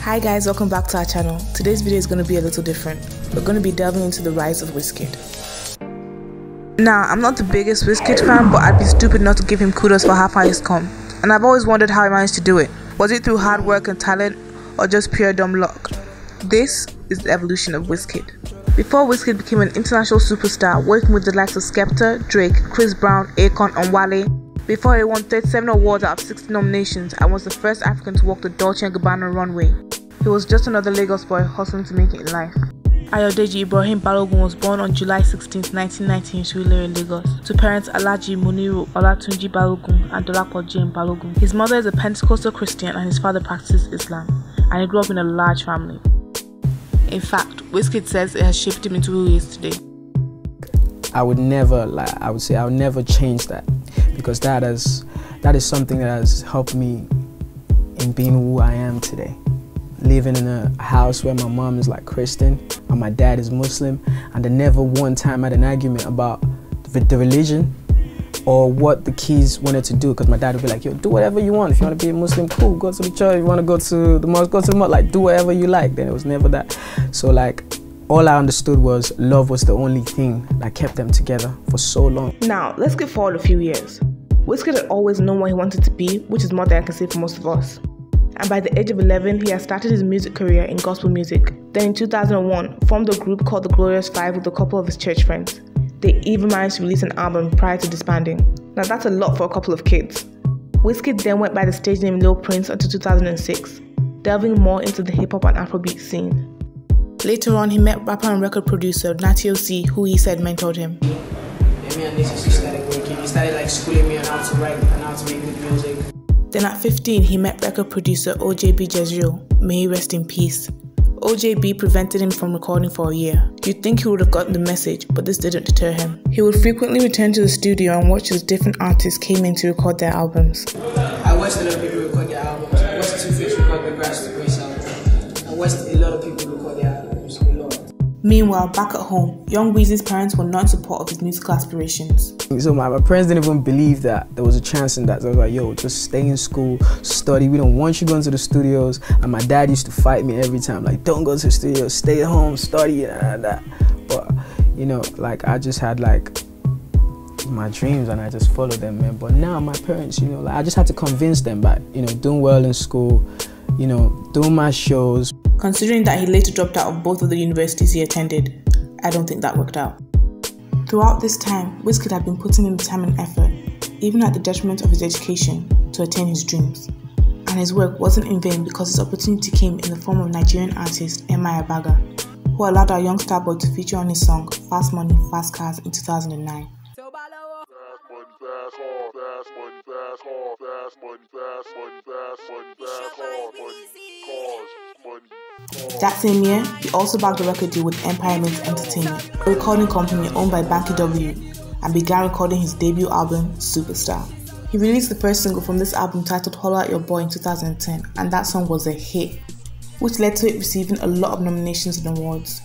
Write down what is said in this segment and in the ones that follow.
Hi guys, welcome back to our channel. Today's video is going to be a little different. We're going to be delving into the rise of WIZKID. Now, I'm not the biggest WIZKID fan, but I'd be stupid not to give him kudos for how far he's come. And I've always wondered how he managed to do it. Was it through hard work and talent, or just pure dumb luck? This is the evolution of WIZKID. Before WIZKID became an international superstar, working with the likes of Skepta, Drake, Chris Brown, Akon and Wale. Before he won 37 awards out of 60 nominations and was the first African to walk the Dolce & Gabbana runway. He was just another Lagos boy hustling to make it in life. Ayodeji Ibrahim Balogun was born on July 16, 1990 in Surulere, Lagos, to parents Alhaji Muniru Olatunji Balogun and Dolapo Jane Balogun. His mother is a Pentecostal Christian and his father practices Islam, and he grew up in a large family. In fact, WIZKID says it has shaped him into who he is today. I would never change that, because that is something that has helped me in being who I am today. Living in a house where my mom is like Christian and my dad is Muslim, and I never one time had an argument about the religion or what the kids wanted to do, because my dad would be like, yo, do whatever you want. If you want to be a Muslim, cool, go to the church. If you want to go to the mosque, go to the mosque. Like, do whatever you like. Then it was never that. So like, all I understood was love was the only thing that kept them together for so long. Now, let's get forward a few years. WIZKID had always known what he wanted to be, which is more than I can say for most of us. And by the age of 11, he had started his music career in gospel music. Then in 2001, formed a group called the Glorious Five with a couple of his church friends. They even managed to release an album prior to disbanding. Now that's a lot for a couple of kids. WIZKID then went by the stage name Lil Prince until 2006, delving more into the hip-hop and Afrobeat scene. Later on, he met rapper and record producer Nationality, who he said mentored him. Me and Nationality started working. He started like schooling me on how to write and how to make good music. Then at 15, he met record producer OJB Jezreel, may he rest in peace. OJB prevented him from recording for a year. You'd think he would have gotten the message, but this didn't deter him. He would frequently return to the studio and watch as different artists came in to record their albums. I watched a lot of people record their albums. I watched Two-Face record the Grass to Grace album. I watched a lot of people record their albums. A lot. Meanwhile, back at home, young Weezy's parents were not in support of his musical aspirations. So my parents didn't even believe that there was a chance in that. So I was like, yo, just stay in school, study. We don't want you going to the studios. And my dad used to fight me every time, like, don't go to the studios, stay at home, study, and that. But, you know, like, I just had, like, my dreams and I just followed them, man. But now my parents, you know, like, I just had to convince them by, you know, doing well in school, you know, doing my shows. Considering that he later dropped out of both of the universities he attended, I don't think that worked out. Throughout this time, WIZKID had been putting in the time and effort, even at the detriment of his education, to attain his dreams. And his work wasn't in vain, because his opportunity came in the form of Nigerian artist Emma Abaga, who allowed our young star boy to feature on his song Fast Money, Fast Cars in 2009. That same year, he also bagged a record deal with Empire Mint Entertainment, a recording company owned by Banky W, and began recording his debut album, Superstar. He released the first single from this album titled Holla at Your Boy in 2010, and that song was a hit, which led to it receiving a lot of nominations and awards.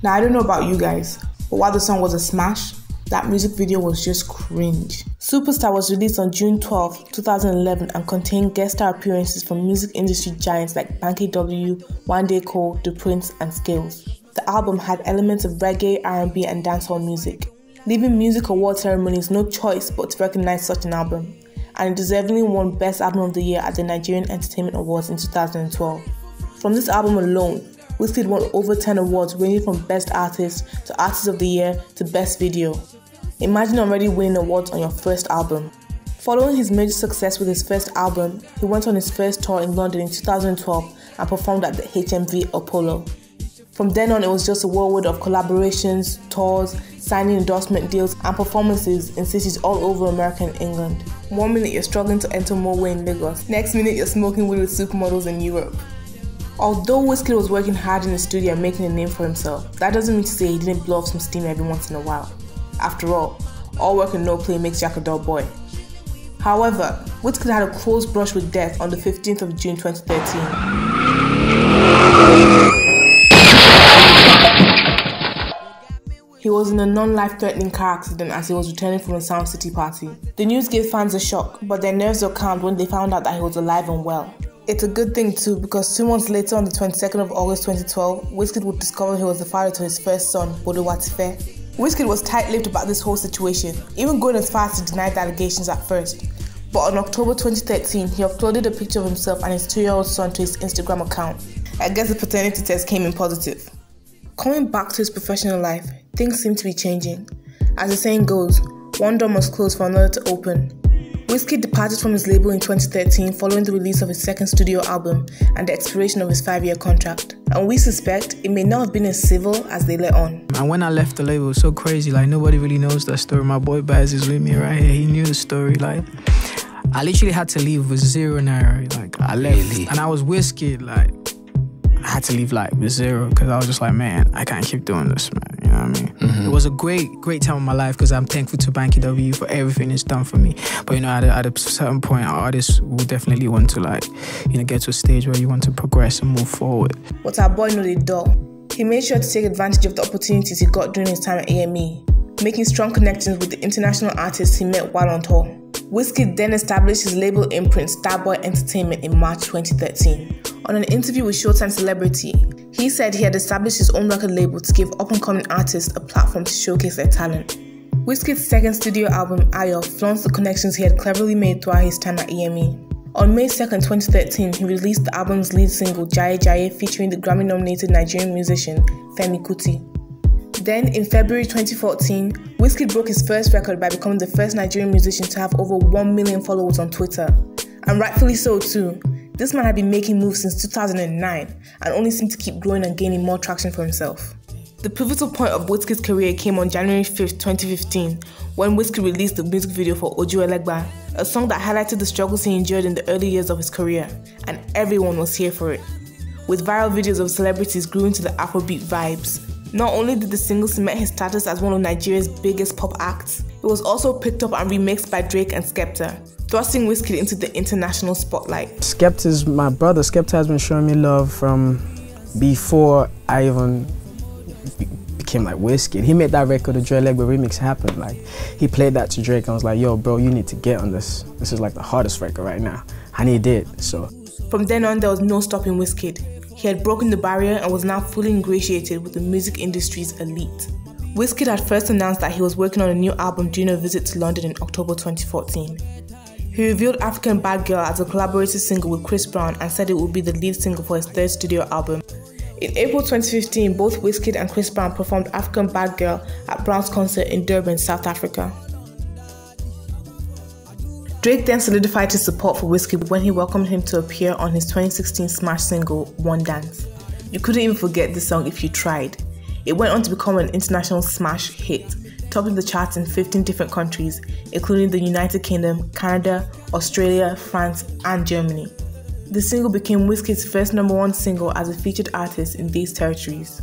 Now, I don't know about you guys, but while the song was a smash, that music video was just cringe. Superstar was released on June 12, 2011 and contained guest star appearances from music industry giants like Banky W, Wande Cole, The Prince and Skills. The album had elements of reggae, R&B and dancehall music, leaving music award ceremonies no choice but to recognize such an album, and it deservingly won Best Album of the Year at the Nigerian Entertainment Awards in 2012. From this album alone, WIZKID won over 10 awards ranging from Best Artist to Artist of the Year to Best Video. Imagine already winning awards on your first album. Following his major success with his first album, he went on his first tour in London in 2012 and performed at the HMV Apollo. From then on, it was just a whirlwind of collaborations, tours, signing endorsement deals and performances in cities all over America and England. One minute you're struggling to enter motorway in Lagos, next minute you're smoking weed with supermodels in Europe. Although WIZKID was working hard in the studio and making a name for himself, that doesn't mean to say he didn't blow off some steam every once in a while. After all work and no play makes Jack a dull boy. However, WIZKID had a close brush with death on the 15th of June 2013. He was in a non-life-threatening car accident as he was returning from a Sound City party. The news gave fans a shock, but their nerves were calmed when they found out that he was alive and well. It's a good thing too, because 2 months later, on the 22nd of August 2012, WIZKID would discover he was the father to his first son, BaloTwins. WIZKID was tight-lipped about this whole situation, even going as far as to deny the allegations at first. But on October 2013, he uploaded a picture of himself and his 2-year-old son to his Instagram account. I guess the paternity test came in positive. Coming back to his professional life, things seem to be changing. As the saying goes, one door must close for another to open. WIZKID departed from his label in 2013 following the release of his second studio album and the expiration of his 5-year contract. And we suspect it may not have been as civil as they let on. And when I left the label, it was so crazy, like nobody really knows that story. My boy Baz is with me right here, he knew the story. Like, I literally had to leave with 0 naira. Like, I left, really? And I was WIZKID, like, I had to leave like with 0 because I was just like, man, I can't keep doing this, man. You know what I mean? It was a great time of my life because I'm thankful to Banky W for everything it's done for me. But you know, at a certain point, artists will definitely want to, like, you know, get to a stage where you want to progress and move forward. But our boy knew the door. He made sure to take advantage of the opportunities he got during his time at AME, making strong connections with the international artists he met while on tour. WIZKID then established his label imprint Starboy Entertainment in March 2013. On an interview with Showtime Celebrity, he said he had established his own record label to give up-and-coming artists a platform to showcase their talent. WIZKID's second studio album, Ayo, flaunts the connections he had cleverly made throughout his time at AME. On May 2nd, 2013, he released the album's lead single, Jaye Jaye, featuring the Grammy-nominated Nigerian musician, Femi Kuti. Then, in February 2014, WIZKID broke his first record by becoming the first Nigerian musician to have over 1 million followers on Twitter. And rightfully so too. This man had been making moves since 2009 and only seemed to keep growing and gaining more traction for himself. The pivotal point of WIZKID's career came on January 5th, 2015, when WIZKID released the music video for WIZKID, a song that highlighted the struggles he endured in the early years of his career, and everyone was here for it. With viral videos of celebrities grooving to the Afrobeat vibes. Not only did the single cement his status as one of Nigeria's biggest pop acts, it was also picked up and remixed by Drake and Skepta, thrusting WIZKID into the international spotlight. Skepta's my brother. Skepta has been showing me love from before I even became like WIZKID. He made that record, the Dreadlegba remix, happen. Like, he played that to Drake and I was like, yo, bro, you need to get on this. This is like the hardest record right now. And he did, so. From then on, there was no stopping WIZKID. He had broken the barrier and was now fully ingratiated with the music industry's elite. WIZKID had first announced that he was working on a new album during a visit to London in October 2014. He revealed African Bad Girl as a collaborative single with Chris Brown and said it would be the lead single for his third studio album. In April 2015, both WIZKID and Chris Brown performed African Bad Girl at Brown's concert in Durban, South Africa. Drake then solidified his support for WIZKID when he welcomed him to appear on his 2016 smash single, One Dance. You couldn't even forget this song if you tried. It went on to become an international smash hit, topping the charts in 15 different countries, including the United Kingdom, Canada, Australia, France, and Germany. The single became WIZKID's first #1 single as a featured artist in these territories.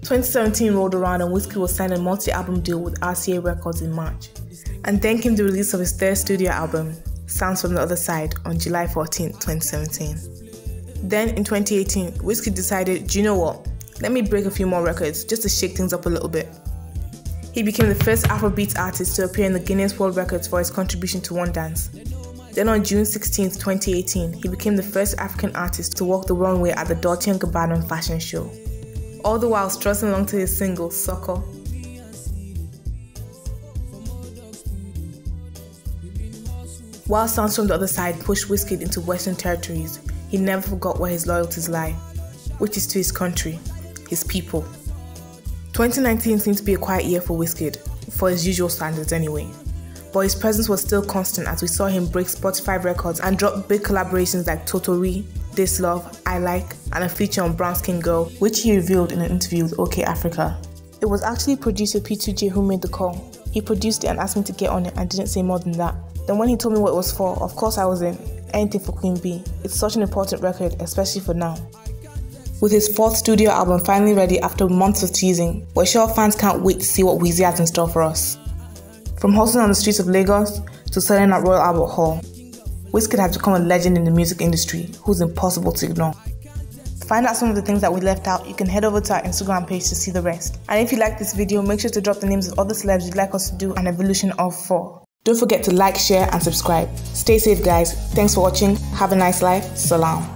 2017 rolled around and WIZKID was signed a multi-album deal with RCA Records in March. And then came the release of his third studio album, Sounds From The Other Side, on July 14, 2017. Then in 2018, WIZKID decided, do you know what? Let me break a few more records just to shake things up a little bit. He became the first Afrobeat artist to appear in the Guinness World Records for his contribution to One Dance. Then on June 16, 2018, he became the first African artist to walk the runway at the Dolce & Gabbana fashion show. All the while strutting along to his single, Sucker. While Sounds From The Other Side pushed WIZKID into Western territories, he never forgot where his loyalties lie, which is to his country, his people. 2019 seemed to be a quiet year for WIZKID, for his usual standards anyway. But his presence was still constant as we saw him break Spotify records and drop big collaborations like Totori, This Love, I Like, and a feature on Brown Skin Girl, which he revealed in an interview with OK Africa. It was actually producer P2J who made the call. He produced it and asked me to get on it and didn't say more than that. Then when he told me what it was for, of course I was in. Anything for Queen B. It's such an important record, especially for now. With his fourth studio album finally ready after months of teasing, we're sure fans can't wait to see what Weezy has in store for us. From hustling on the streets of Lagos to selling at Royal Albert Hall, WIZKID has become a legend in the music industry who's impossible to ignore. To find out some of the things that we left out, you can head over to our Instagram page to see the rest. And if you like this video, make sure to drop the names of other celebs you'd like us to do an evolution of for. Don't forget to like, share and subscribe. Stay safe guys. Thanks for watching. Have a nice life. Salam.